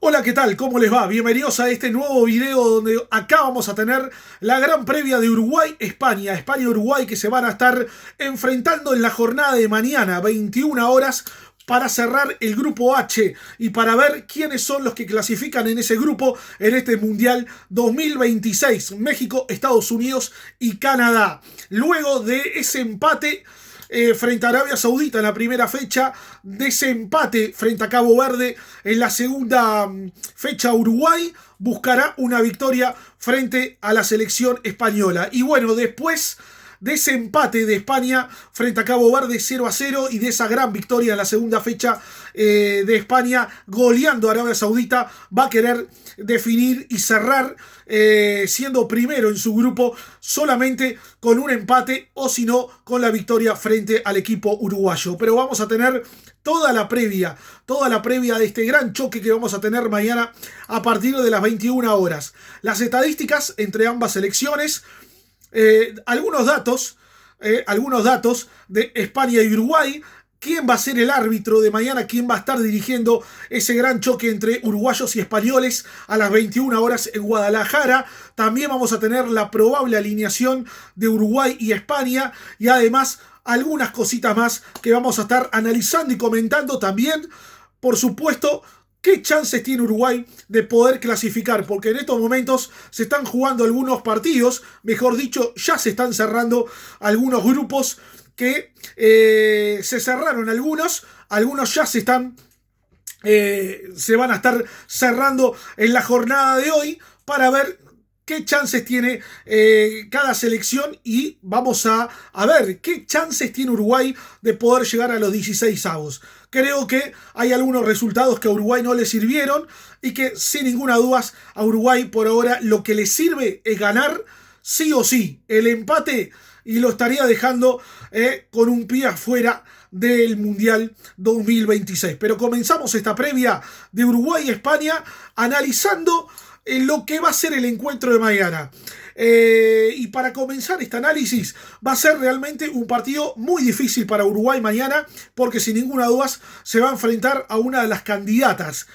Hola, ¿qué tal? ¿Cómo les va? Bienvenidos a este nuevo video donde acá vamos a tener la gran previa de Uruguay-España. España-Uruguay que se van a estar enfrentando en la jornada de mañana, 21 horas, para cerrar el grupo H y para ver quiénes son los que clasifican en ese grupo en este Mundial 2026. México, Estados Unidos y Canadá. Luego de ese empate frente a Arabia Saudita en la primera fecha, desempate frente a Cabo Verde en la segunda fecha. Uruguay buscará una victoria frente a la selección española. Y bueno, después de ese empate de España frente a Cabo Verde 0-0 y de esa gran victoria en la segunda fecha de España goleando a Arabia Saudita, va a querer definir y cerrar siendo primero en su grupo solamente con un empate o si no con la victoria frente al equipo uruguayo. Pero vamos a tener toda la previa de este gran choque que vamos a tener mañana a partir de las 21 horas. Las estadísticas entre ambas selecciones. Algunos datos de España y Uruguay. ¿Quién va a ser el árbitro de mañana? ¿Quién va a estar dirigiendo ese gran choque entre uruguayos y españoles a las 21 horas en Guadalajara? También vamos a tener la probable alineación de Uruguay y España y además algunas cositas más que vamos a estar analizando y comentando también. Por supuesto, ¿qué chances tiene Uruguay de poder clasificar? Porque en estos momentos se están jugando algunos partidos, mejor dicho, ya se están cerrando algunos grupos que se cerraron algunos ya se están, se van a estar cerrando en la jornada de hoy para ver qué chances tiene cada selección y vamos a ver qué chances tiene Uruguay de poder llegar a los 16avos. Creo que hay algunos resultados que a Uruguay no le sirvieron y que sin ninguna duda a Uruguay por ahora lo que le sirve es ganar sí o sí. El empate y lo estaría dejando con un pie afuera del Mundial 2026. Pero comenzamos esta previa de Uruguay y España analizando lo que va a ser el encuentro de mañana. Y para comenzar este análisis, va a ser realmente un partido muy difícil para Uruguay mañana, porque sin ninguna duda se va a enfrentar a una de las candidatas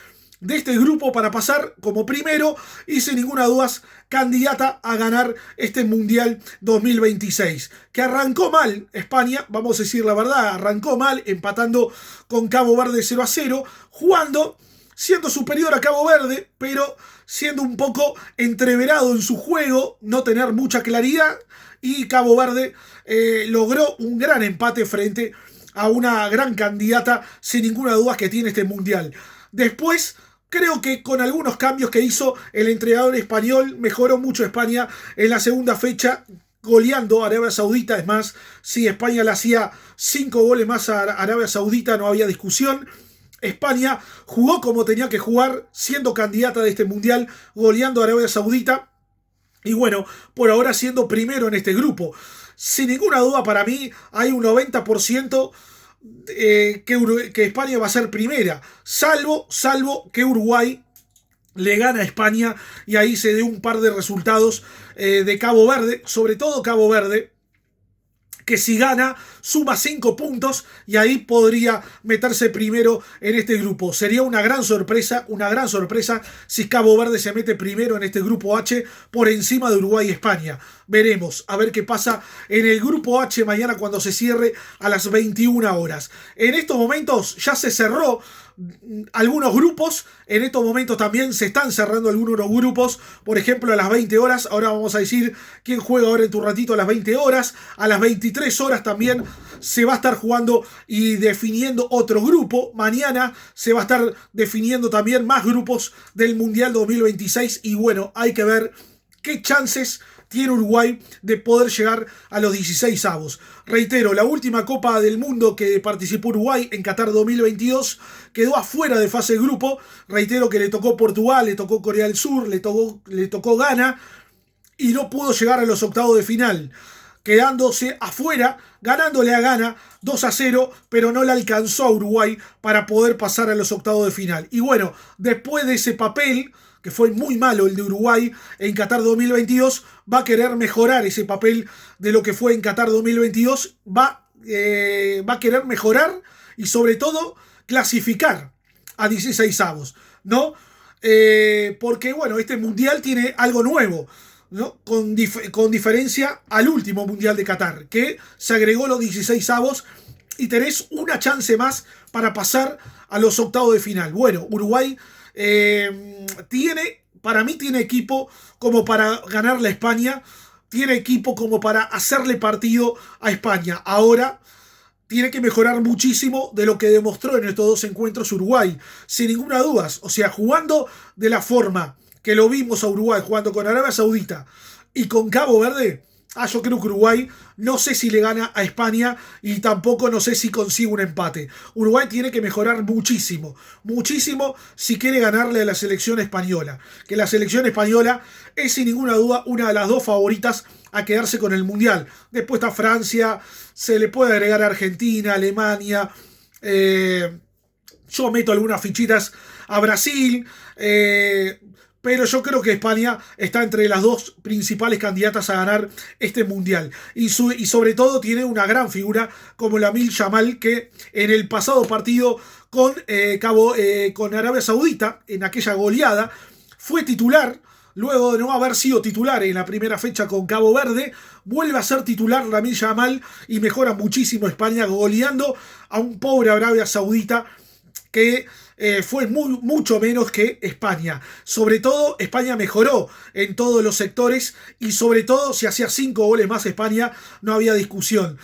de este grupo para pasar como primero y sin ninguna duda candidata a ganar este Mundial 2026. Que arrancó mal España, vamos a decir la verdad, arrancó mal empatando con Cabo Verde 0-0, jugando, siendo superior a Cabo Verde, pero siendo un poco entreverado en su juego, no tener mucha claridad, y Cabo Verde logró un gran empate frente a una gran candidata sin ninguna duda que tiene este Mundial. Después, creo que con algunos cambios que hizo el entrenador español, mejoró mucho España en la segunda fecha, goleando a Arabia Saudita. Es más, si España le hacía 5 goles más a Arabia Saudita, no había discusión. España jugó como tenía que jugar, siendo candidata de este Mundial, goleando a Arabia Saudita. Y bueno, por ahora siendo primero en este grupo. Sin ninguna duda para mí hay un 90% que España va a ser primera, salvo que Uruguay le gana a España y ahí se dé un par de resultados de Cabo Verde, sobre todo Cabo Verde, que si gana suma 5 puntos y ahí podría meterse primero en este grupo. Sería una gran sorpresa si Cabo Verde se mete primero en este grupo H por encima de Uruguay y España. Veremos, a ver qué pasa en el grupo H mañana cuando se cierre a las 21 horas. En estos momentos ya se cerró algunos grupos, en estos momentos también se están cerrando algunos grupos, por ejemplo a las 20 horas, ahora vamos a decir quién juega ahora en tu ratito a las 20 horas, a las 23 horas también se va a estar jugando y definiendo otro grupo, mañana se va a estar definiendo también más grupos del Mundial 2026 y bueno, hay que ver qué chances tiene Uruguay de poder llegar a los 16avos. Reitero, la última Copa del Mundo que participó Uruguay en Qatar 2022 quedó afuera de fase de grupo. Reitero que le tocó Portugal, le tocó Corea del Sur, le tocó Ghana y no pudo llegar a los octavos de final, quedándose afuera, ganándole a Ghana 2-0, pero no le alcanzó a Uruguay para poder pasar a los octavos de final. Y bueno, después de ese papel, que fue muy malo el de Uruguay en Qatar 2022, va a querer mejorar ese papel de lo que fue en Qatar 2022, va a querer mejorar y sobre todo clasificar a 16avos, ¿no? porque bueno, este mundial tiene algo nuevo, ¿no? Con diferencia al último mundial de Qatar, que se agregó los 16avos y tenés una chance más para pasar a los octavos de final. Bueno, Uruguay para mí tiene equipo como para ganarle a España, tiene equipo como para hacerle partido a España. Ahora tiene que mejorar muchísimo de lo que demostró en estos dos encuentros Uruguay, sin ninguna duda. O sea, jugando de la forma que lo vimos a Uruguay, jugando con Arabia Saudita y con Cabo Verde, yo creo que Uruguay no sé si le gana a España y tampoco no sé si consigue un empate. Uruguay tiene que mejorar muchísimo, muchísimo si quiere ganarle a la selección española. Que la selección española es sin ninguna duda una de las dos favoritas a quedarse con el Mundial. Después está Francia, se le puede agregar a Argentina, Alemania. Yo meto algunas fichitas a Brasil. Pero yo creo que España está entre las dos principales candidatas a ganar este mundial. Y sobre todo tiene una gran figura como Lamine Yamal, que en el pasado partido con Arabia Saudita, en aquella goleada, fue titular. Luego de no haber sido titular en la primera fecha con Cabo Verde, vuelve a ser titular Lamine Yamal y mejora muchísimo España, goleando a un pobre Arabia Saudita que fue mucho menos que España. Sobre todo, España mejoró en todos los sectores y sobre todo, si hacía 5 goles más España, no había discusión.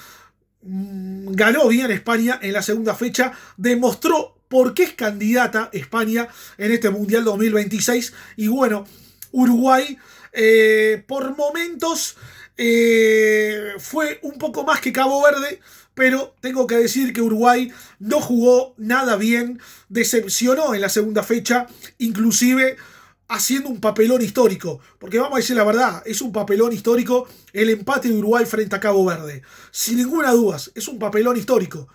Ganó bien España en la segunda fecha, demostró por qué es candidata España en este Mundial 2026 y bueno, Uruguay por momentos fue un poco más que Cabo Verde, pero tengo que decir que Uruguay no jugó nada bien, decepcionó en la segunda fecha, inclusive haciendo un papelón histórico, porque vamos a decir la verdad, es un papelón histórico el empate de Uruguay frente a Cabo Verde, sin ninguna duda, es un papelón histórico.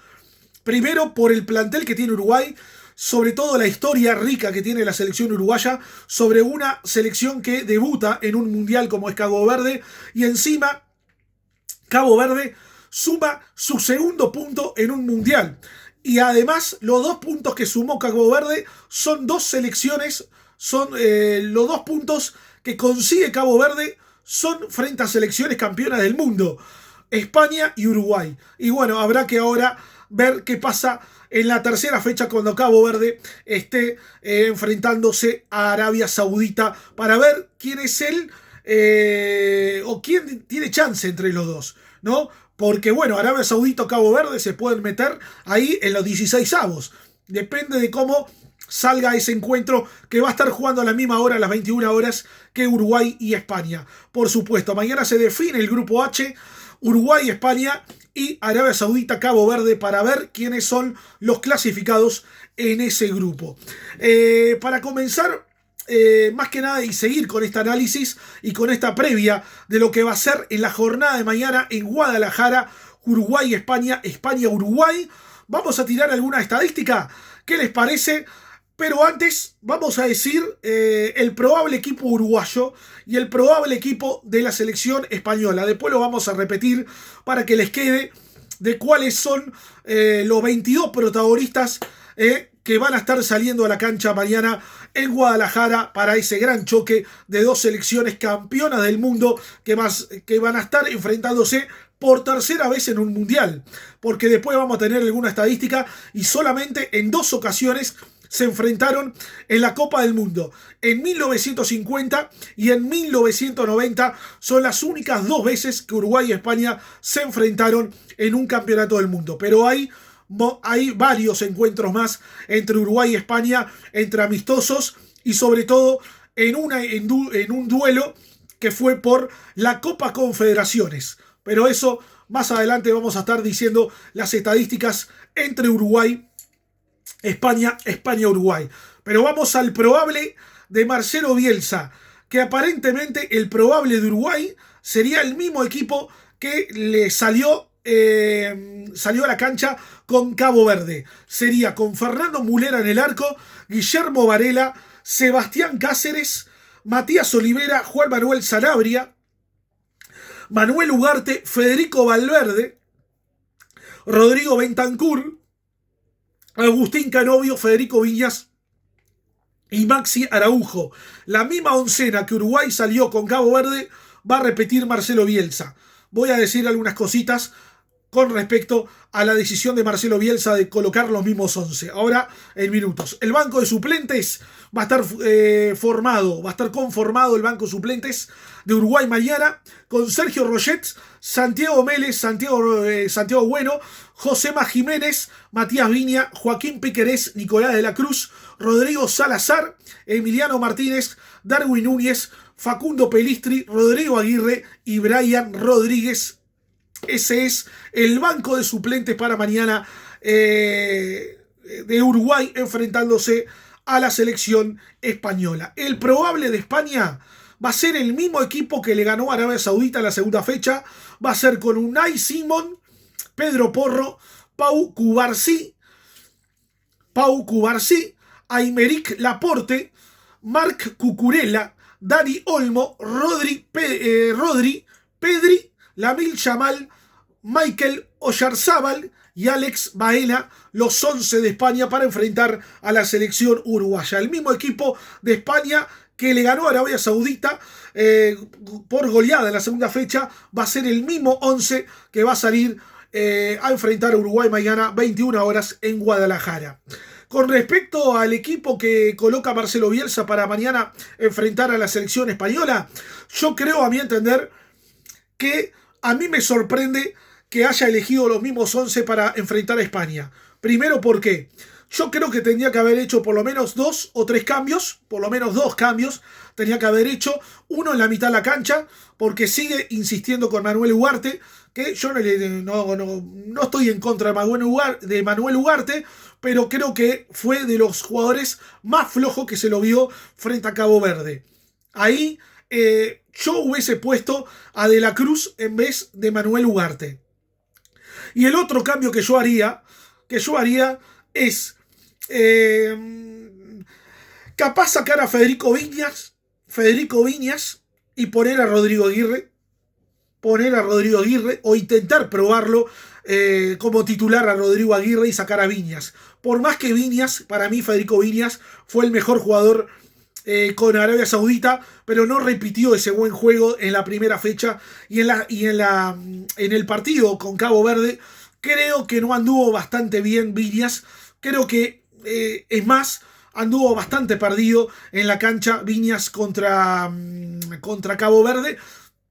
Primero por el plantel que tiene Uruguay, sobre todo la historia rica que tiene la selección uruguaya, sobre una selección que debuta en un mundial como es Cabo Verde, y encima Cabo Verde suma su segundo punto en un mundial. Y además, los 2 puntos que sumó Cabo Verde son 2 selecciones, son los 2 puntos que consigue Cabo Verde son frente a selecciones campeonas del mundo, España y Uruguay. Y bueno, habrá que ahora ver qué pasa en la tercera fecha cuando Cabo Verde esté enfrentándose a Arabia Saudita para ver quién es él o quién tiene chance entre los dos, ¿no? Porque bueno, Arabia Saudita o Cabo Verde se pueden meter ahí en los 16avos. Depende de cómo salga ese encuentro que va a estar jugando a la misma hora, a las 21 horas, que Uruguay y España. Por supuesto, mañana se define el grupo H, Uruguay, España y Arabia Saudita, Cabo Verde, para ver quiénes son los clasificados en ese grupo. Para comenzar, más que nada y seguir con este análisis y con esta previa de lo que va a ser en la jornada de mañana en Guadalajara, Uruguay, España, España, Uruguay. Vamos a tirar alguna estadística. ¿Qué les parece? Pero antes vamos a decir el probable equipo uruguayo y el probable equipo de la selección española. Después lo vamos a repetir para que les quede de cuáles son los 22 protagonistas que van a estar saliendo a la cancha mañana en Guadalajara para ese gran choque de 2 selecciones campeonas del mundo que van a estar enfrentándose por tercera vez en un mundial. Porque después vamos a tener alguna estadística y solamente en 2 ocasiones se enfrentaron en la Copa del Mundo. En 1950 y en 1990 son las únicas 2 veces que Uruguay y España se enfrentaron en un campeonato del mundo. Pero hay varios encuentros más entre Uruguay y España, entre amistosos y sobre todo en un duelo que fue por la Copa Confederaciones. Pero eso más adelante vamos a estar diciendo las estadísticas entre Uruguay, España, Uruguay. Pero vamos al probable de Marcelo Bielsa, que aparentemente el probable de Uruguay sería el mismo equipo que le salió a la cancha con Cabo Verde. Sería con Fernando Mulera en el arco, Guillermo Varela, Sebastián Cáceres, Matías Olivera, Juan Manuel Sanabria, Manuel Ugarte, Federico Valverde, Rodrigo Bentancur, Agustín Canovio, Federico Viñas, y Maxi Araujo. La misma oncena que Uruguay salió con Cabo Verde va a repetir Marcelo Bielsa. Voy a decir algunas cositas con respecto a la decisión de Marcelo Bielsa de colocar los mismos 11. Ahora en minutos. El banco de suplentes va a estar formado, va a estar conformado el banco de suplentes de Uruguay mañana con Sergio Roget, Santiago Mélez, Santiago Bueno, Josema Jiménez, Matías Viña, Joaquín Piquerés, Nicolás de la Cruz, Rodrigo Salazar, Emiliano Martínez, Darwin Núñez, Facundo Pelistri, Rodrigo Aguirre y Brian Rodríguez. Ese es el banco de suplentes para mañana de Uruguay enfrentándose a la selección española. El probable de España va a ser el mismo equipo que le ganó a Arabia Saudita en la segunda fecha. Va a ser con Unai Simón, Pedro Porro, Pau Cubarsí, Aymeric Laporte, Marc Cucurella, Dani Olmo, Rodri, Pedri, Lamil Yamal, Michael Oyarzábal y Alex Baena, los 11 de España para enfrentar a la selección uruguaya. El mismo equipo de España que le ganó a Arabia Saudita por goleada en la segunda fecha, va a ser el mismo 11 que va a salir a enfrentar a Uruguay mañana 21 horas en Guadalajara. Con respecto al equipo que coloca Marcelo Bielsa para mañana enfrentar a la selección española, yo creo, a mi entender, que a mí me sorprende que haya elegido los mismos 11 para enfrentar a España. Primero porque yo creo que tenía que haber hecho por lo menos 2 o 3 cambios, por lo menos 2 cambios tenía que haber hecho, uno en la mitad de la cancha, porque sigue insistiendo con Manuel Ugarte, que yo no estoy en contra de Manuel Ugarte, pero creo que fue de los jugadores más flojos que se lo vio frente a Cabo Verde. Ahí yo hubiese puesto a De la Cruz en vez de Manuel Ugarte. Y el otro cambio que yo haría es capaz sacar a Federico Viñas y poner a Rodrigo Aguirre, o intentar probarlo como titular a Rodrigo Aguirre y sacar a Viñas. Por más que Viñas, para mí Federico Viñas fue el mejor jugador con Arabia Saudita, pero no repitió ese buen juego en la primera fecha y en el partido con Cabo Verde. Creo que no anduvo bastante bien Viñas. Creo que, es más, anduvo bastante perdido en la cancha Viñas contra Cabo Verde.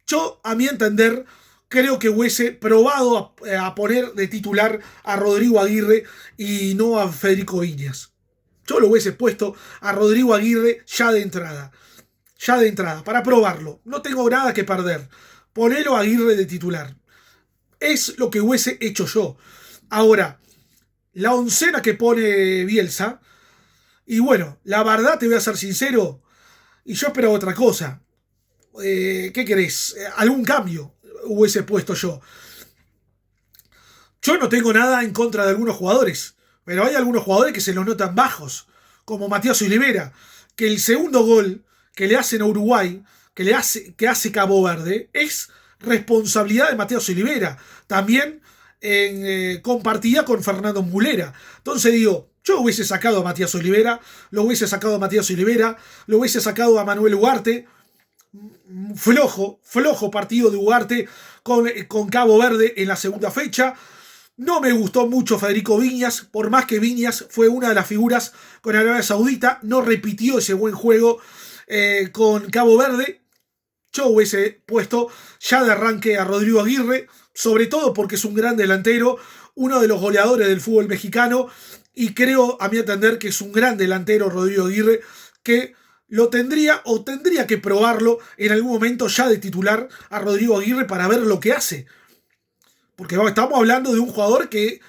Yo, a mi entender, creo que hubiese probado a poner de titular a Rodrigo Aguirre y no a Federico Viñas. Yo lo hubiese puesto a Rodrigo Aguirre ya de entrada, para probarlo. No tengo nada que perder. Ponelo a Aguirre de titular. Es lo que hubiese hecho yo. Ahora, la oncena que pone Bielsa, y bueno, la verdad te voy a ser sincero, y yo esperaba otra cosa. ¿Qué querés? ¿Algún cambio hubiese puesto yo? Yo no tengo nada en contra de algunos jugadores, pero hay algunos jugadores que se los notan bajos, como Matías Olivera, que el segundo gol que le hacen a Uruguay, que hace Cabo Verde, es responsabilidad de Matías Olivera, también compartida con Fernando Mulera. Entonces digo, yo hubiese sacado a Matías Olivera, lo hubiese sacado a Manuel Ugarte. Flojo partido de Ugarte con Cabo Verde en la segunda fecha. No me gustó mucho Federico Viñas, por más que Viñas fue una de las figuras con Arabia Saudita, no repitió ese buen juego con Cabo Verde. Yo hubiese puesto ya de arranque a Rodrigo Aguirre, sobre todo porque es un gran delantero, uno de los goleadores del fútbol mexicano, y creo, a mi entender, que es un gran delantero Rodrigo Aguirre, que lo tendría que probarlo en algún momento ya de titular a Rodrigo Aguirre para ver lo que hace. Porque estamos hablando de un jugador que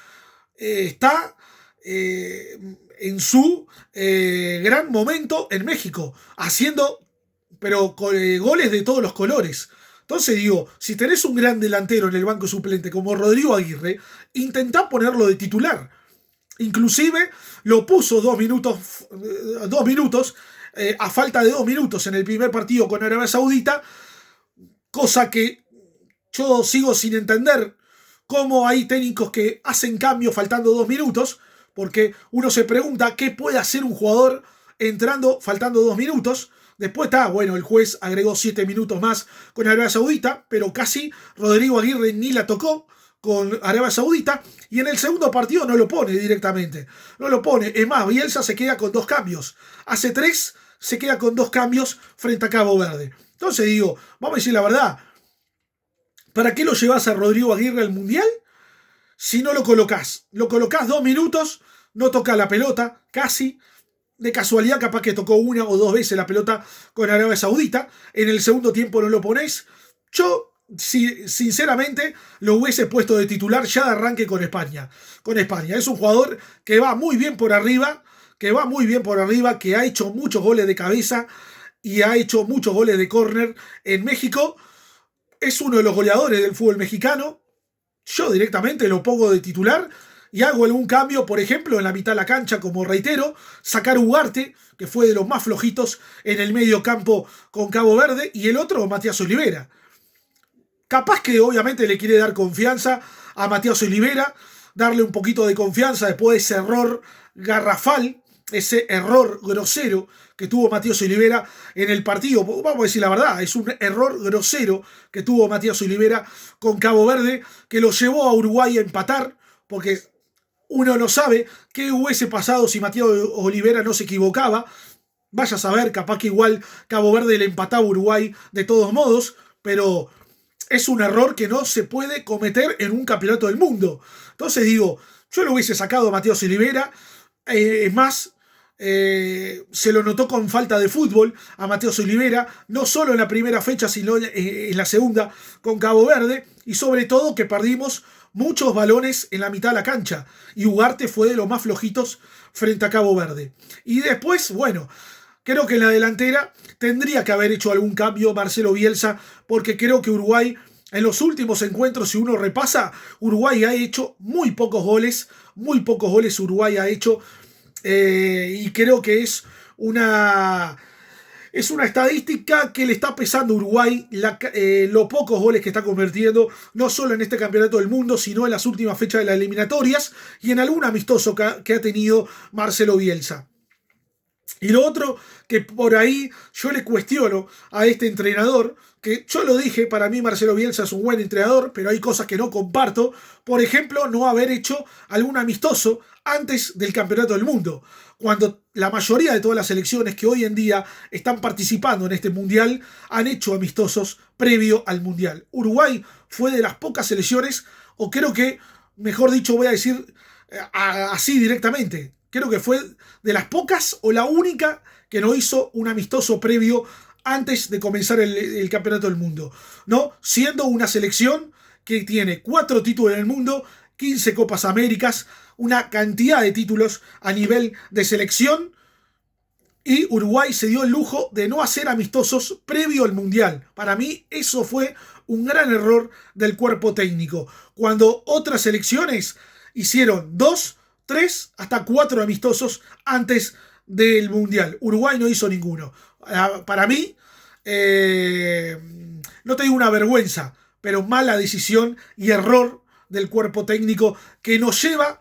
está en su gran momento en México, haciendo pero goles de todos los colores. Entonces digo, si tenés un gran delantero en el banco suplente como Rodrigo Aguirre, intentá ponerlo de titular. Inclusive lo puso 2 minutos, a falta de 2 minutos en el primer partido con Arabia Saudita, cosa que yo sigo sin entender cómo hay técnicos que hacen cambios faltando 2 minutos, porque uno se pregunta qué puede hacer un jugador entrando, faltando 2 minutos. Después está, bueno, el juez agregó 7 minutos más con Arabia Saudita, pero casi Rodrigo Aguirre ni la tocó con Arabia Saudita. Y en el segundo partido no lo pone directamente. No lo pone. Es más, Bielsa se queda con 2 cambios. Hace 3, se queda con 2 cambios frente a Cabo Verde. Entonces digo, vamos a decir la verdad. ¿Para qué lo llevas a Rodrigo Aguirre al Mundial? Si no lo colocás. Lo colocás 2 minutos, no toca la pelota, casi. De casualidad, capaz que tocó 1 o 2 veces la pelota con Arabia Saudita. En el segundo tiempo no lo ponés. Yo, sinceramente, lo hubiese puesto de titular ya de arranque con España. Con España. Es un jugador que va muy bien por arriba. Que ha hecho muchos goles de cabeza y ha hecho muchos goles de córner en México. Es uno de los goleadores del fútbol mexicano. Yo directamente lo pongo de titular y hago algún cambio, por ejemplo, en la mitad de la cancha, como reitero, sacar Ugarte, que fue de los más flojitos en el medio campo con Cabo Verde, y el otro, Matías Olivera. Capaz que obviamente le quiere dar confianza a Matías Olivera, darle un poquito de confianza después de ese error garrafal, ese error grosero que tuvo Matías Olivera en el partido. Vamos a decir la verdad, es un error grosero que tuvo Matías Olivera con Cabo Verde, que lo llevó a Uruguay a empatar, porque uno no sabe qué hubiese pasado si Matías Olivera no se equivocaba. Vaya a saber, capaz que igual Cabo Verde le empataba a Uruguay de todos modos, pero es un error que no se puede cometer en un campeonato del mundo. Entonces digo, yo lo hubiese sacado a Matías Olivera, es más, se lo notó con falta de fútbol a Matías Olivera, no solo en la primera fecha, sino en la segunda con Cabo Verde, y sobre todo que perdimos muchos balones en la mitad de la cancha, y Ugarte fue de los más flojitos frente a Cabo Verde. Y después, bueno, creo que en la delantera tendría que haber hecho algún cambio Marcelo Bielsa, porque creo que Uruguay, en los últimos encuentros, si uno repasa, Uruguay ha hecho muy pocos goles Uruguay ha hecho, y creo que es una estadística que le está pesando a Uruguay los pocos goles que está convirtiendo, no solo en este campeonato del mundo, sino en las últimas fechas de las eliminatorias y en algún amistoso que ha tenido Marcelo Bielsa. Y lo otro que por ahí yo le cuestiono a este entrenador, que yo lo dije, para mí Marcelo Bielsa es un buen entrenador, pero hay cosas que no comparto. Por ejemplo, no haber hecho algún amistoso antes del campeonato del mundo, cuando la mayoría de todas las selecciones que hoy en día están participando en este mundial han hecho amistosos previo al mundial. Uruguay fue de las pocas selecciones, o creo que, mejor dicho, voy a decir así directamente, creo que fue de las pocas o la única que no hizo un amistoso previo antes de comenzar el campeonato del mundo, ¿no? Siendo una selección que tiene 4 títulos en el mundo, 15 Copas Américas, una cantidad de títulos a nivel de selección, y Uruguay se dio el lujo de no hacer amistosos previo al mundial. Para mí eso fue un gran error del cuerpo técnico, cuando otras selecciones hicieron 2, 3, hasta 4 amistosos antes del mundial. Uruguay no hizo ninguno. Para mí, no te digo una vergüenza, pero mala decisión y error del cuerpo técnico que nos lleva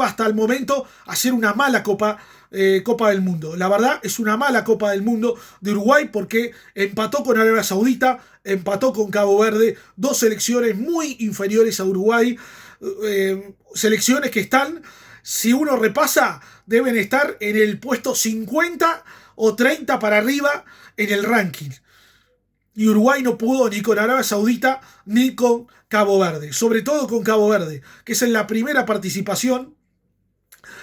hasta el momento a ser una mala Copa del Mundo. La verdad, es una mala Copa del Mundo de Uruguay, porque empató con Arabia Saudita, empató con Cabo Verde, 2 selecciones muy inferiores a Uruguay, selecciones que están, si uno repasa, deben estar en el puesto 50 o 30 para arriba en el ranking. Y Uruguay no pudo ni con Arabia Saudita ni con Cabo Verde. Sobre todo con Cabo Verde, que es en la primera participación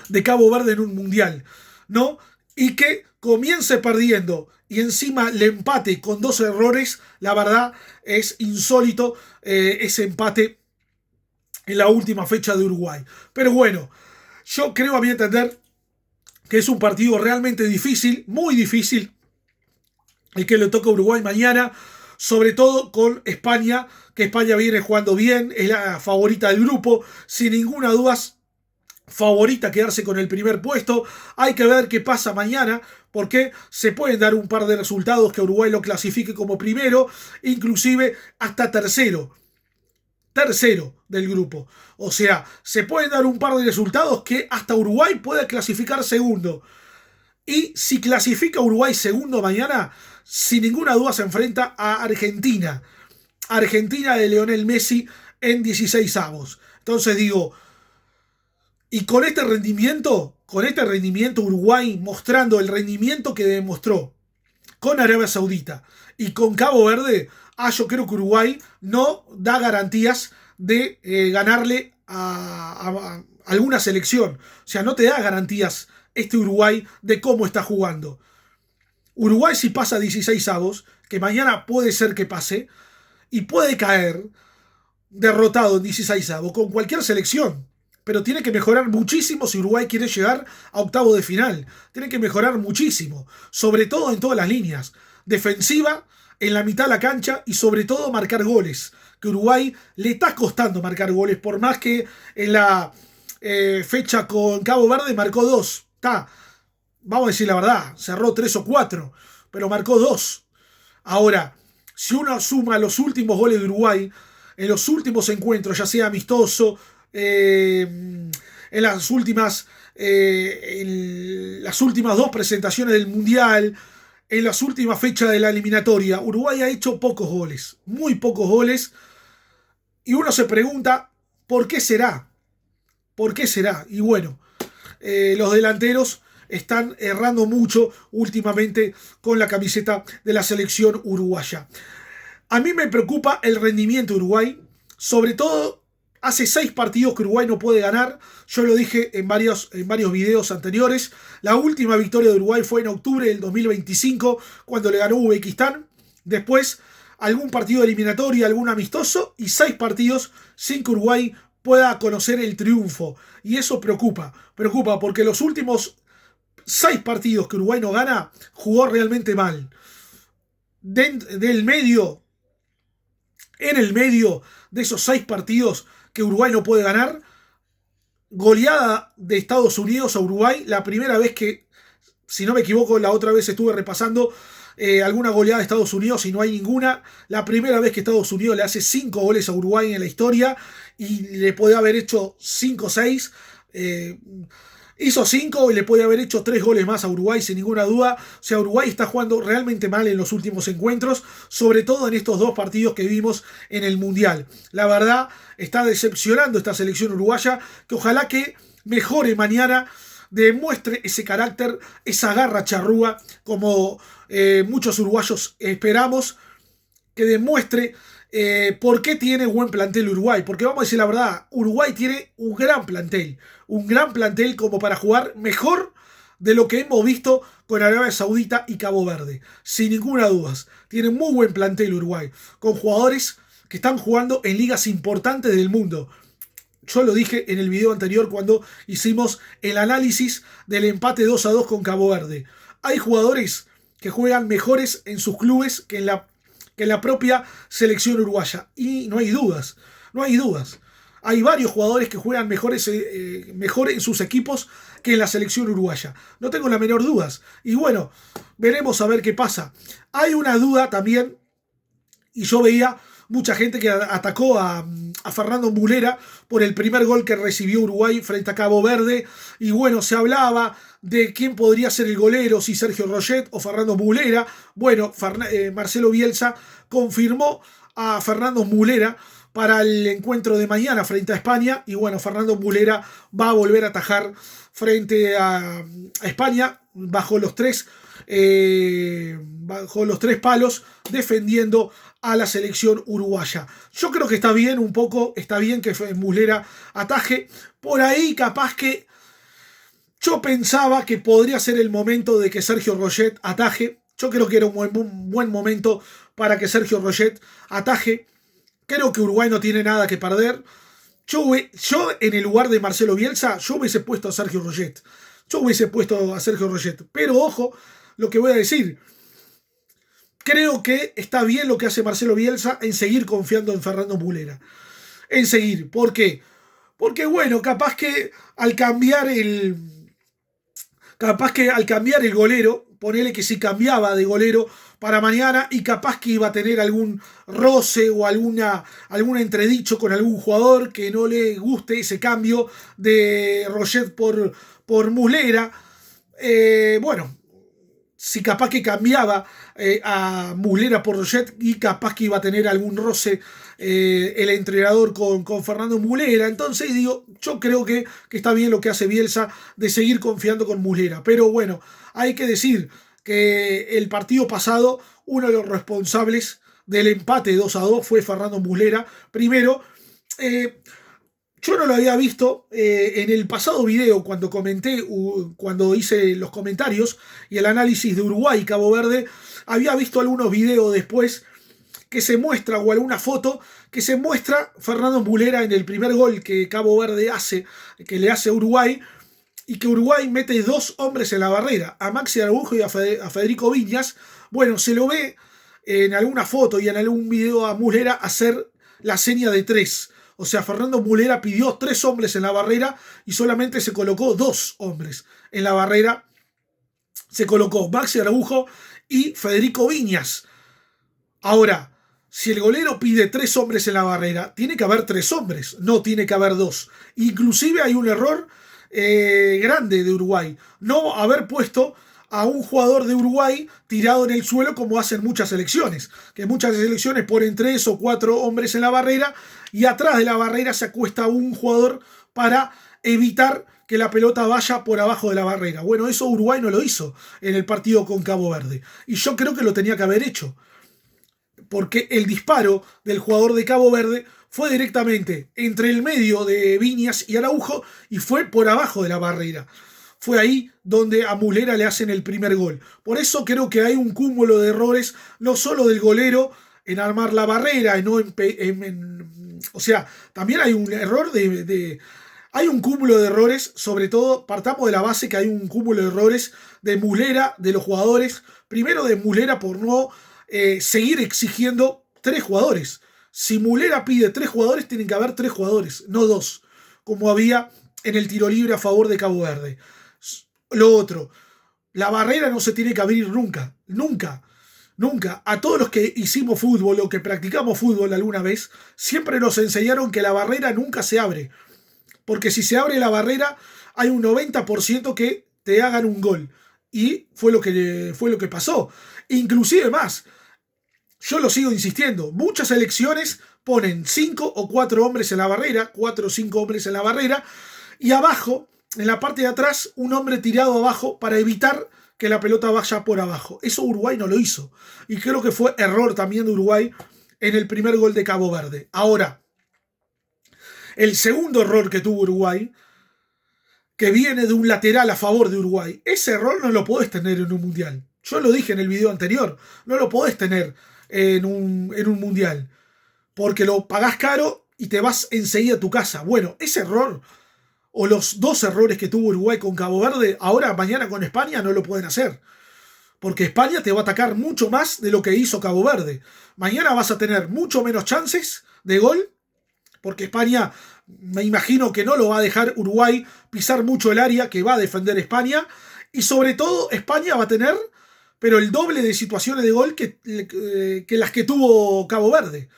de Cabo Verde en un mundial, ¿no? Y que comience perdiendo y encima le empate con 2 errores. La verdad es insólito ese empate en la última fecha de Uruguay. Pero bueno, yo creo, a mi entender, que es un partido realmente difícil, muy difícil, el que le toca a Uruguay mañana, sobre todo con España, que España viene jugando bien, es la favorita del grupo, sin ninguna duda favorita a quedarse con el primer puesto. Hay que ver qué pasa mañana, porque se pueden dar un par de resultados que Uruguay lo clasifique como primero, inclusive hasta tercero del grupo. O sea, se pueden dar un par de resultados que hasta Uruguay pueda clasificar segundo. Y si clasifica Uruguay segundo mañana, sin ninguna duda se enfrenta a Argentina. Argentina de Lionel Messi en 16avos. Entonces digo, y con este rendimiento Uruguay mostrando el rendimiento que demostró con Arabia Saudita y con Cabo Verde, yo creo que Uruguay no da garantías de ganarle a alguna selección. O sea, no te da garantías este Uruguay de cómo está jugando. Uruguay si pasa 16avos, que mañana puede ser que pase, y puede caer derrotado en 16avos con cualquier selección. Pero tiene que mejorar muchísimo si Uruguay quiere llegar a octavo de final. Tiene que mejorar muchísimo, sobre todo en todas las líneas. Defensiva, en la mitad de la cancha y sobre todo marcar goles. Que Uruguay le está costando marcar goles, por más que en la fecha con Cabo Verde marcó 2. Vamos a decir la verdad, cerró 3 o 4, pero marcó 2. Ahora, si uno suma los últimos goles de Uruguay, en los últimos encuentros, ya sea amistoso, en las últimas 2 presentaciones del Mundial, en las últimas fechas de la eliminatoria, Uruguay ha hecho pocos goles, muy pocos goles, y uno se pregunta, ¿por qué será? ¿Por qué será? Y bueno, los delanteros están errando mucho últimamente con la camiseta de la selección uruguaya. A mí me preocupa el rendimiento de Uruguay, sobre todo hace 6 partidos que Uruguay no puede ganar. Yo lo dije en varios videos anteriores. La última victoria de Uruguay fue en octubre del 2025, cuando le ganó a Uzbekistán. Después, algún partido eliminatorio, algún amistoso, y 6 partidos sin que Uruguay pueda conocer el triunfo. Y eso preocupa. Preocupa porque los últimos 6 partidos que Uruguay no gana, jugó realmente mal. En el medio de esos 6 partidos que Uruguay no puede ganar, goleada de Estados Unidos a Uruguay, la primera vez que, si no me equivoco, la otra vez estuve repasando alguna goleada de Estados Unidos y no hay ninguna. La primera vez que Estados Unidos le hace 5 goles a Uruguay en la historia y le puede haber hecho 5 o 6. Hizo 5 y le puede haber hecho 3 goles más a Uruguay sin ninguna duda. O sea, Uruguay está jugando realmente mal en los últimos encuentros, sobre todo en estos 2 partidos que vimos en el Mundial. La verdad, está decepcionando esta selección uruguaya, que ojalá que mejore mañana, demuestre ese carácter, esa garra charrúa, como muchos uruguayos esperamos, que demuestre por qué tiene buen plantel Uruguay. Porque vamos a decir la verdad, Uruguay tiene un gran plantel como para jugar mejor de lo que hemos visto con Arabia Saudita y Cabo Verde. Sin ninguna duda. Tiene muy buen plantel Uruguay, con jugadores que están jugando en ligas importantes del mundo. Yo lo dije en el video anterior cuando hicimos el análisis del empate 2-2 con Cabo Verde. Hay jugadores que juegan mejores en sus clubes que en la propia selección uruguaya. Y no hay dudas. Hay varios jugadores que juegan mejor en sus equipos que en la selección uruguaya. No tengo la menor duda. Y bueno, veremos a ver qué pasa. Hay una duda también, y yo veía mucha gente que atacó a Fernando Mulera por el primer gol que recibió Uruguay frente a Cabo Verde. Y bueno, se hablaba de quién podría ser el golero, si Sergio Roget o Fernando Mulera. Bueno, Marcelo Bielsa confirmó a Fernando Mulera para el encuentro de mañana frente a España. Y bueno, Fernando Mulera va a volver a atajar frente a España bajo los 3 palos, defendiendo a la selección uruguaya. Yo creo que está bien que Mulera ataje. Por ahí capaz que yo pensaba que podría ser el momento de que Sergio Roget ataje. Yo creo que era un buen momento para que Sergio Roget ataje. Creo que Uruguay no tiene nada que perder. Yo en el lugar de Marcelo Bielsa, yo hubiese puesto a Sergio Roget. Pero ojo lo que voy a decir. Creo que está bien lo que hace Marcelo Bielsa en seguir confiando en Fernando Mulera. ¿Por qué? Porque bueno, capaz que al cambiar el golero, ponele que si cambiaba de golero para mañana y capaz que iba a tener algún roce o algún entredicho con algún jugador que no le guste ese cambio de Roget por Mulera. Bueno, si capaz que cambiaba a Muslera por Roget y capaz que iba a tener algún roce el entrenador con Fernando Muslera. Entonces digo, yo creo que está bien lo que hace Bielsa de seguir confiando con Muslera. Pero bueno, hay que decir que el partido pasado, uno de los responsables del empate 2-2 fue Fernando Muslera. Primero, yo no lo había visto en el pasado video cuando comenté, cuando hice los comentarios y el análisis de Uruguay y Cabo Verde. Había visto algunos videos después que se muestra, o alguna foto que se muestra Fernando Muslera en el primer gol que Cabo Verde hace, que le hace a Uruguay, y que Uruguay mete 2 hombres en la barrera, a Maxi Araujo y a Federico Viñas. Bueno, se lo ve en alguna foto y en algún video a Muslera hacer la seña de 3. O sea, Fernando Muslera pidió 3 hombres en la barrera y solamente se colocó 2 hombres en la barrera. Se colocó Maxi Araujo y Federico Viñas. Ahora, si el golero pide 3 hombres en la barrera, tiene que haber 3 hombres, no tiene que haber 2. Inclusive hay un error grande de Uruguay, no haber puesto a un jugador de Uruguay tirado en el suelo como hacen muchas selecciones, que muchas selecciones ponen 3 o 4 hombres en la barrera y atrás de la barrera se acuesta un jugador para evitar que la pelota vaya por abajo de la barrera. Bueno, eso Uruguay no lo hizo en el partido con Cabo Verde, y yo creo que lo tenía que haber hecho, porque el disparo del jugador de Cabo Verde fue directamente entre el medio de Viñas y Araujo y fue por abajo de la barrera. Fue ahí donde a Muslera le hacen el primer gol. Por eso creo que hay un cúmulo de errores, no solo del golero en armar la barrera, o sea, también hay un error hay un cúmulo de errores, sobre todo partamos de la base que hay un cúmulo de errores de Muslera, de los jugadores, primero de Muslera por no seguir exigiendo 3 jugadores. Si Muslera pide 3 jugadores, tienen que haber 3 jugadores, no 2, como había en el tiro libre a favor de Cabo Verde. Lo otro, la barrera no se tiene que abrir nunca, nunca, nunca. A todos los que hicimos fútbol o que practicamos fútbol alguna vez, siempre nos enseñaron que la barrera nunca se abre. Porque si se abre la barrera, hay un 90% que te hagan un gol. Y fue lo que pasó. Inclusive más, yo lo sigo insistiendo, muchas selecciones ponen 5 o 4 hombres en la barrera, 4 o 5 hombres en la barrera, y abajo, en la parte de atrás, un hombre tirado abajo para evitar que la pelota vaya por abajo. Eso Uruguay no lo hizo. Y creo que fue error también de Uruguay en el primer gol de Cabo Verde. Ahora, el segundo error que tuvo Uruguay, que viene de un lateral a favor de Uruguay, ese error no lo podés tener en un mundial. Yo lo dije en el video anterior, no lo podés tener en un mundial, porque lo pagás caro y te vas enseguida a tu casa. Bueno, ese error, o los 2 errores que tuvo Uruguay con Cabo Verde, ahora mañana con España no lo pueden hacer, porque España te va a atacar mucho más de lo que hizo Cabo Verde. Mañana vas a tener mucho menos chances de gol, porque España, me imagino que no lo va a dejar Uruguay pisar mucho el área que va a defender España, y sobre todo España va a tener pero el doble de situaciones de gol que las que tuvo Cabo Verde.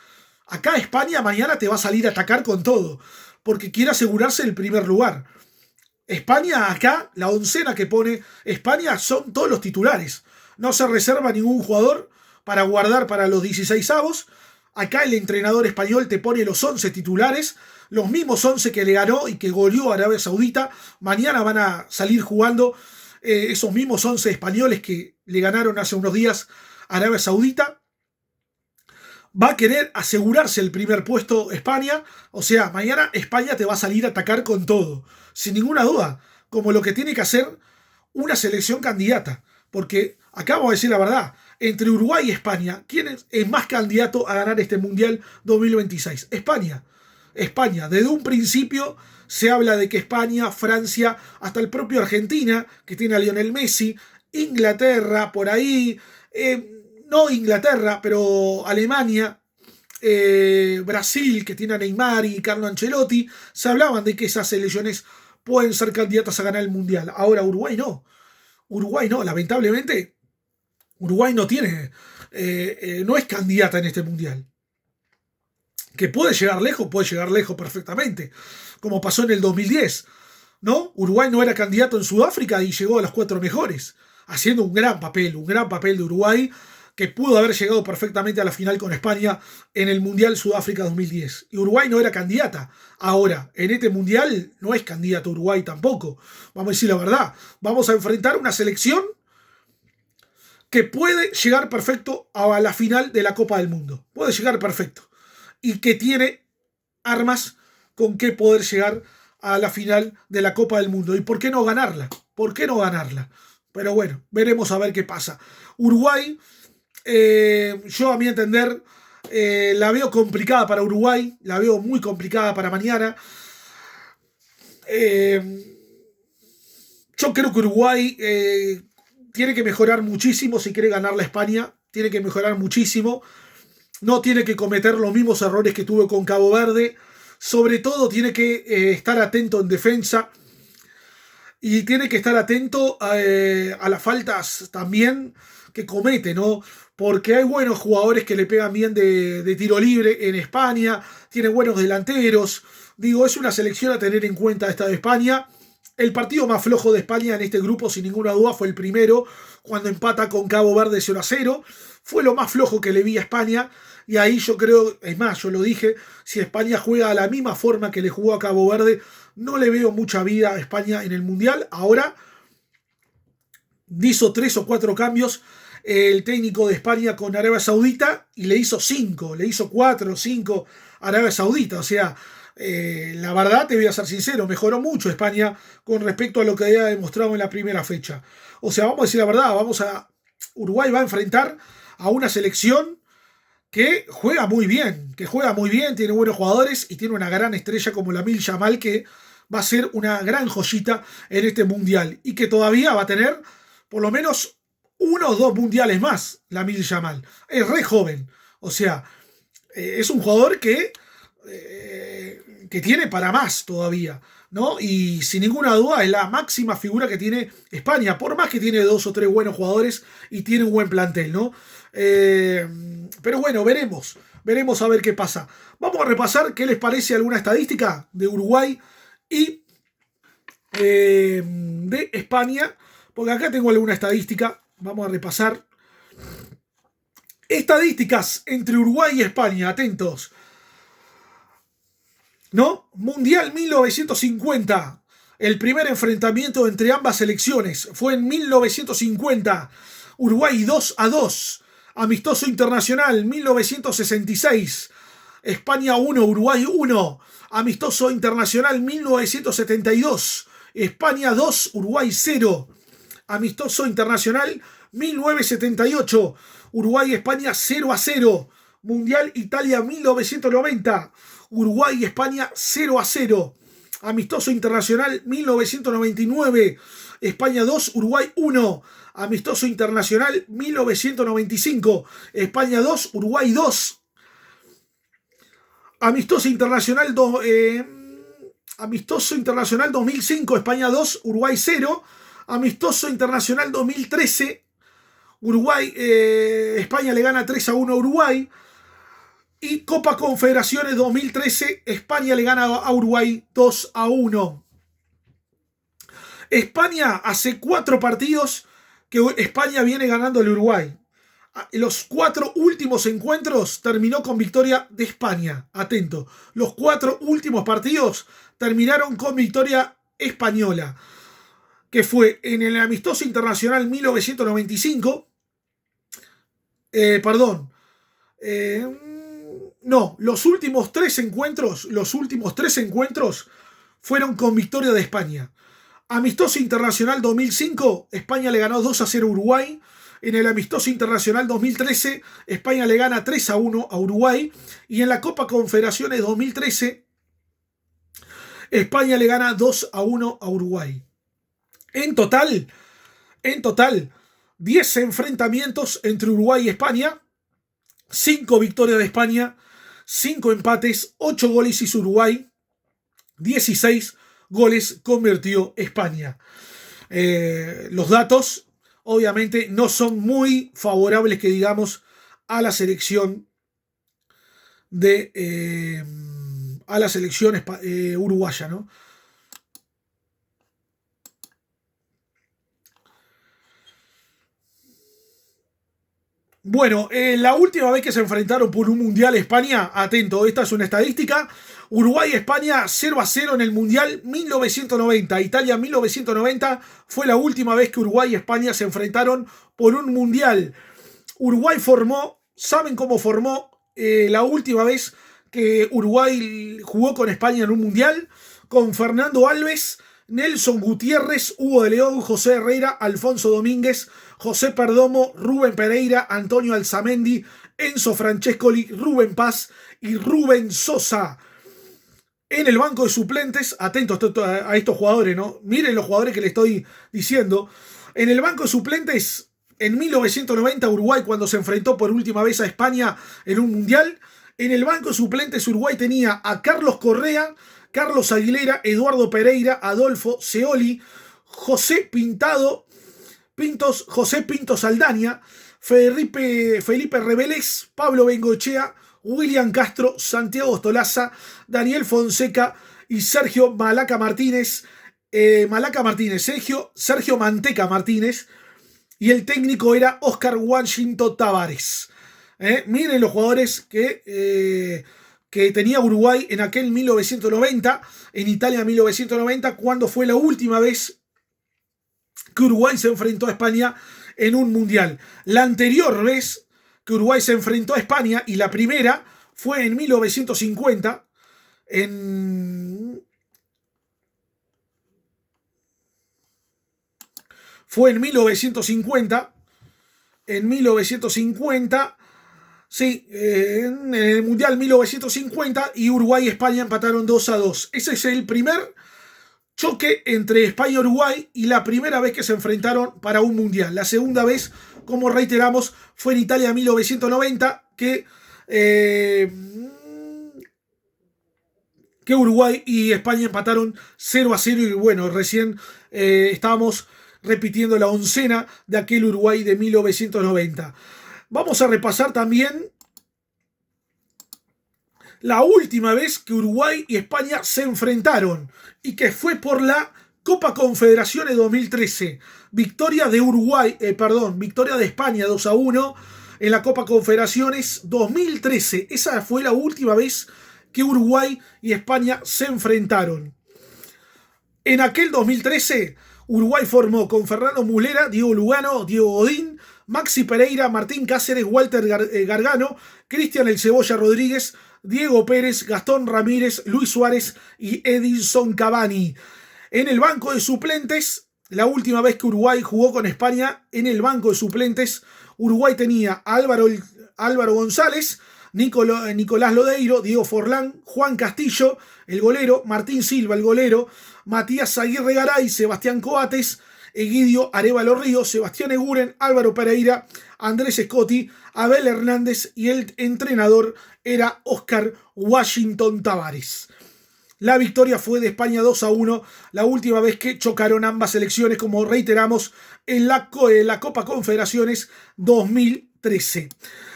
Acá España mañana te va a salir a atacar con todo, porque quiere asegurarse el primer lugar. España acá, la oncena que pone España son todos los titulares. No se reserva ningún jugador para guardar para los 16avos. Acá el entrenador español te pone los 11 titulares, los mismos 11 que le ganó y que goleó a Arabia Saudita. Mañana van a salir jugando esos mismos 11 españoles que le ganaron hace unos días a Arabia Saudita. Va a querer asegurarse el primer puesto España. O sea, mañana España te va a salir a atacar con todo, sin ninguna duda, como lo que tiene que hacer una selección candidata. Porque acá vamos a decir la verdad, entre Uruguay y España, ¿quién es más candidato a ganar este Mundial 2026? España. España, desde un principio se habla de que España, Francia, hasta el propio Argentina, que tiene a Lionel Messi, Inglaterra, por ahí, no Inglaterra, pero Alemania, Brasil, que tiene a Neymar y Carlo Ancelotti, se hablaban de que esas selecciones pueden ser candidatas a ganar el Mundial. Ahora Uruguay no. Uruguay no, lamentablemente, Uruguay no tiene, no es candidata en este Mundial. Que puede llegar lejos perfectamente, como pasó en el 2010, ¿no? Uruguay no era candidato en Sudáfrica y llegó a los 4 mejores. haciendo un gran papel de Uruguay, que pudo haber llegado perfectamente a la final con España en el Mundial Sudáfrica 2010. Y Uruguay no era candidata. Ahora, en este Mundial no es candidato Uruguay tampoco. Vamos a decir la verdad. Vamos a enfrentar una selección que puede llegar perfecto a la final de la Copa del Mundo. Puede llegar perfecto. Y que tiene armas con que poder llegar a la final de la Copa del Mundo. ¿Y por qué no ganarla? ¿Por qué no ganarla? Pero bueno, veremos a ver qué pasa. Uruguay, yo a mi entender, la veo complicada para Uruguay, la veo muy complicada para mañana. Yo creo que Uruguay tiene que mejorar muchísimo si quiere ganar la España, tiene que mejorar muchísimo, no tiene que cometer los mismos errores que tuvo con Cabo Verde, sobre todo tiene que estar atento en defensa y tiene que estar atento a las faltas también que comete, ¿no? Porque hay buenos jugadores que le pegan bien de tiro libre en España, tiene buenos delanteros, digo, es una selección a tener en cuenta esta de España. El partido más flojo de España en este grupo, sin ninguna duda, fue el primero, cuando empata con Cabo Verde 0-0. Fue lo más flojo que le vi a España. Y ahí yo creo, es más, yo lo dije, si España juega a la misma forma que le jugó a Cabo Verde, no le veo mucha vida a España en el Mundial. Ahora hizo 3 o 4 cambios el técnico de España con Arabia Saudita y le hizo 5, le hizo 4 o 5 a Arabia Saudita. O sea, la verdad, te voy a ser sincero, mejoró mucho España con respecto a lo que había demostrado en la primera fecha. O sea, vamos a decir la verdad, Uruguay va a enfrentar a una selección que juega muy bien, tiene buenos jugadores y tiene una gran estrella como Lamine Yamal, que va a ser una gran joyita en este mundial y que todavía va a tener por lo menos 1 o 2 mundiales más, Lamine Yamal. Es re joven, o sea, es un jugador que tiene para más todavía, ¿no? Y sin ninguna duda es la máxima figura que tiene España, por más que tiene 2 o 3 buenos jugadores y tiene un buen plantel, ¿no? Pero bueno, veremos a ver qué pasa. Vamos a repasar qué les parece alguna estadística de Uruguay y de España, porque acá tengo alguna estadística, vamos a repasar. Estadísticas entre Uruguay y España, atentos. ¿No? Mundial 1950. El primer enfrentamiento entre ambas selecciones fue en 1950. Uruguay 2-2. Amistoso internacional 1966. España 1, Uruguay 1. Amistoso internacional 1972. España 2, Uruguay 0. Amistoso internacional 1978. Uruguay y España 0-0. Mundial Italia 1990. Uruguay y España 0-0. Amistoso internacional 1999. España 2, Uruguay 1. Amistoso internacional 1995. España 2, Uruguay 2. Amistoso internacional 2005. España 2, Uruguay 0. Amistoso internacional 2013. España le gana 3-1 a Uruguay. Y Copa Confederaciones 2013, España le gana a Uruguay 2-1. España hace 4 partidos que España viene ganando al Uruguay. Los 4 últimos encuentros terminó con victoria de España. Atento. Los 4 últimos partidos terminaron con victoria española. Que fue en el Amistoso Internacional 1995. No, los últimos 3 encuentros fueron con victoria de España. Amistoso Internacional 2005, España le ganó 2-0 a Uruguay. En el Amistoso Internacional 2013, España le gana 3-1 a Uruguay. Y en la Copa Confederaciones 2013, España le gana 2-1 a Uruguay. En total, 10 enfrentamientos entre Uruguay y España, 5 victorias de España, 5 empates, 8 goles hizo Uruguay, 16 goles convirtió España. Los datos, obviamente, no son muy favorables, que digamos, a la selección uruguaya, ¿no? Bueno, la última vez que se enfrentaron por un mundial España, atento, esta es una estadística. Uruguay-España 0-0 en el mundial 1990. Italia 1990 fue la última vez que Uruguay y España se enfrentaron por un mundial. Uruguay formó, ¿saben cómo formó la última vez que Uruguay jugó con España en un mundial? Con Fernando Alves, Nelson Gutiérrez, Hugo de León, José Herrera, Alfonso Domínguez, José Perdomo, Rubén Pereira, Antonio Alzamendi, Enzo Francescoli, Rubén Paz y Rubén Sosa. En el banco de suplentes, atentos a estos jugadores, ¿no? Miren los jugadores que les estoy diciendo. En el banco de suplentes, en 1990, Uruguay, cuando se enfrentó por última vez a España en un mundial, en el banco de suplentes, Uruguay tenía a Carlos Correa, Carlos Aguilera, Eduardo Pereira, Adolfo Seoli, José Pintos Aldaña, Felipe Rebelés, Pablo Bengoechea, William Castro, Santiago Ostolaza, Daniel Fonseca y Sergio Malaca Martínez. Sergio Manteca Martínez. Y el técnico era Oscar Washington Tavares. Miren los jugadores que tenía Uruguay en aquel 1990, en Italia 1990, cuando fue la última vez que Uruguay se enfrentó a España en un mundial. La anterior vez que Uruguay se enfrentó a España, y la primera, fue en 1950, fue en 1950, sí, en el Mundial 1950, y Uruguay y España empataron 2-2. Ese es el primer choque entre España y Uruguay y la primera vez que se enfrentaron para un mundial. La segunda vez, como reiteramos, fue en Italia 1990 que Uruguay y España empataron 0-0 y bueno, recién estábamos repitiendo la oncena de aquel Uruguay de 1990. Vamos a repasar también la última vez que Uruguay y España se enfrentaron y que fue por la Copa Confederaciones 2013. Victoria de España 2-1 en la Copa Confederaciones 2013. Esa fue la última vez que Uruguay y España se enfrentaron. En aquel 2013, Uruguay formó con Fernando Mulera, Diego Lugano, Diego Godín, Maxi Pereira, Martín Cáceres, Walter Gargano, Cristian El Cebolla Rodríguez, Diego Pérez, Gastón Ramírez, Luis Suárez y Edinson Cavani. En el banco de suplentes, la última vez que Uruguay jugó con España, en el banco de suplentes, Uruguay tenía a Álvaro González, Nicolás Lodeiro, Diego Forlán, Juan Castillo, el golero, Martín Silva, el golero, Matías Aguirre Garay, Sebastián Coates, Egidio Arévalo Ríos, Sebastián Eguren, Álvaro Pereira, Andrés Scotti, Abel Hernández, y el entrenador era Oscar Washington Tavares. La victoria fue de España 2-1, la última vez que chocaron ambas selecciones, como reiteramos, en la Copa Confederaciones 2013.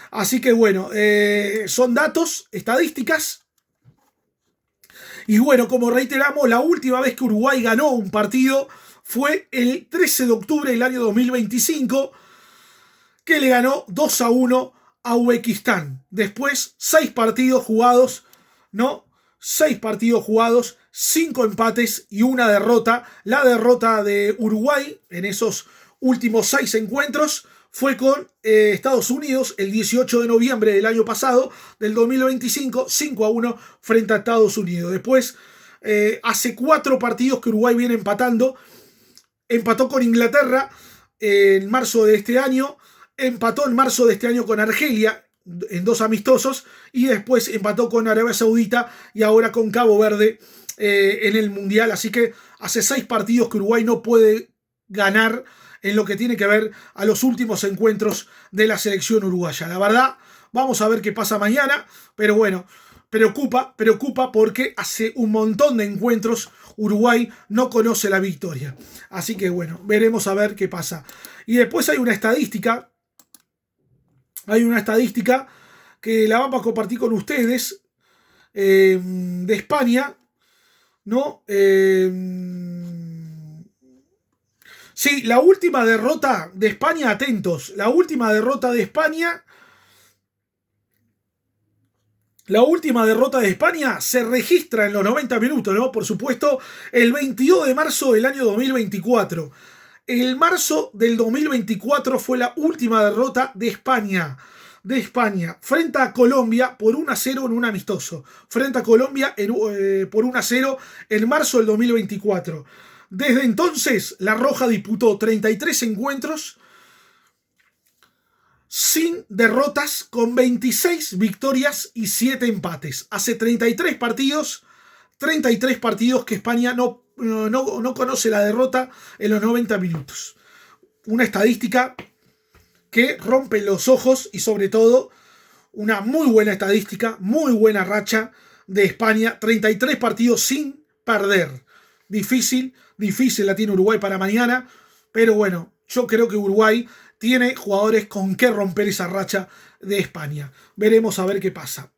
Así que bueno, son datos, estadísticas. Y bueno, como reiteramos, la última vez que Uruguay ganó un partido fue el 13 de octubre del año 2025, que le ganó 2-1 a Uzbekistán. Después, 6 partidos jugados, 5 empates y una derrota. La derrota de Uruguay en esos últimos 6 encuentros fue con Estados Unidos el 18 de noviembre del año pasado, del 2025, 5-1 frente a Estados Unidos. Después, hace 4 partidos que Uruguay viene empatando. Empató con Inglaterra en marzo de este año, empató en marzo de este año con Argelia en 2 amistosos, y después empató con Arabia Saudita y ahora con Cabo Verde en el Mundial. Así que hace 6 partidos que Uruguay no puede ganar en lo que tiene que ver a los últimos encuentros de la selección uruguaya. La verdad, vamos a ver qué pasa mañana, pero bueno, preocupa porque hace un montón de encuentros Uruguay no conoce la victoria. Así que bueno, veremos a ver qué pasa. Y después hay una estadística que la vamos a compartir con ustedes, de España, ¿no? Sí, la última derrota de España, atentos, la última derrota de España se registra en los 90 minutos, ¿no? Por supuesto, el 22 de marzo del año 2024. El marzo del 2024 fue la última derrota de España. Frente a Colombia por 1-0 en un amistoso. Frente a Colombia por 1-0 en marzo del 2024. Desde entonces, La Roja disputó 33 encuentros sin derrotas, con 26 victorias y 7 empates. Hace 33 partidos que España no conoce la derrota en los 90 minutos. Una estadística que rompe los ojos y sobre todo una muy buena estadística, muy buena racha de España. 33 partidos sin perder. Difícil la tiene Uruguay para mañana, pero bueno, yo creo que Uruguay tiene jugadores con que romper esa racha de España. Veremos a ver qué pasa.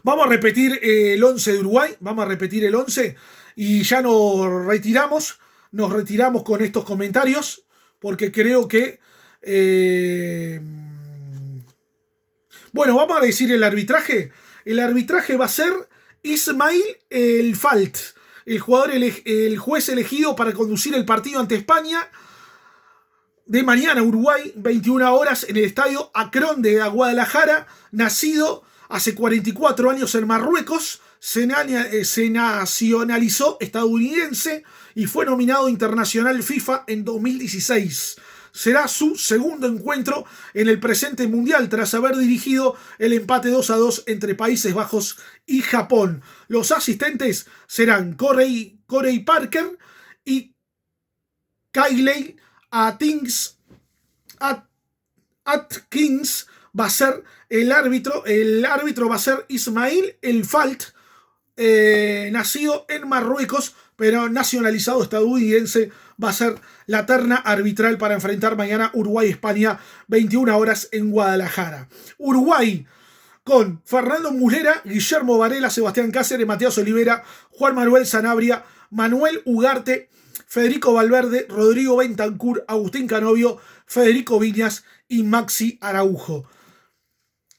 Vamos a repetir el 11 de Uruguay. Vamos a repetir el 11 y ya nos retiramos. Nos retiramos con estos comentarios porque creo que... Bueno, vamos a decir el arbitraje. El arbitraje va a ser Ismail El Falt, el juez elegido para conducir el partido ante España de mañana, Uruguay, 21 horas en el estadio Akron de Guadalajara. Nacido hace 44 años en Marruecos, se nacionalizó estadounidense y fue nominado internacional FIFA en 2016. Será su segundo encuentro en el presente mundial tras haber dirigido el empate 2-2 entre Países Bajos y Japón. Los asistentes serán Corey Parker y Kyle Atkins. Va a ser el árbitro. El árbitro va a ser Ismail El Falt, nacido en Marruecos, pero nacionalizado estadounidense. Va a ser la terna arbitral para enfrentar mañana Uruguay-España, 21 horas en Guadalajara. Uruguay con Fernando Muslera, Guillermo Varela, Sebastián Cáceres, Matías Olivera, Juan Manuel Sanabria, Manuel Ugarte, Federico Valverde, Rodrigo Bentancur, Agustín Canovio, Federico Viñas y Maxi Araujo.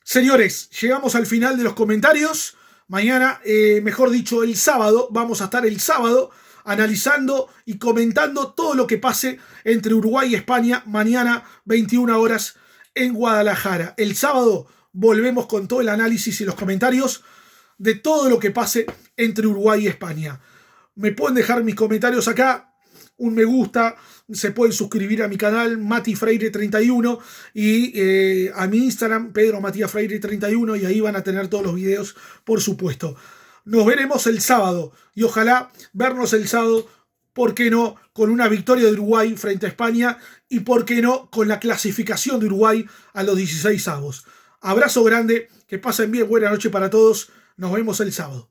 Señores, llegamos al final de los comentarios. Mañana, mejor dicho, el sábado, vamos a estar el sábado analizando y comentando todo lo que pase entre Uruguay y España mañana 21 horas en Guadalajara. El sábado volvemos con todo el análisis y los comentarios de todo lo que pase entre Uruguay y España. Me pueden dejar mis comentarios acá, un me gusta, se pueden suscribir a mi canal Mati Freire 31 y a mi Instagram Pedro Matías Freire 31 y ahí van a tener todos los videos, por supuesto. Nos veremos el sábado y ojalá vernos el sábado, ¿por qué no?, con una victoria de Uruguay frente a España y ¿por qué no?, con la clasificación de Uruguay a los 16avos. Abrazo grande, que pasen bien, buena noche para todos, nos vemos el sábado.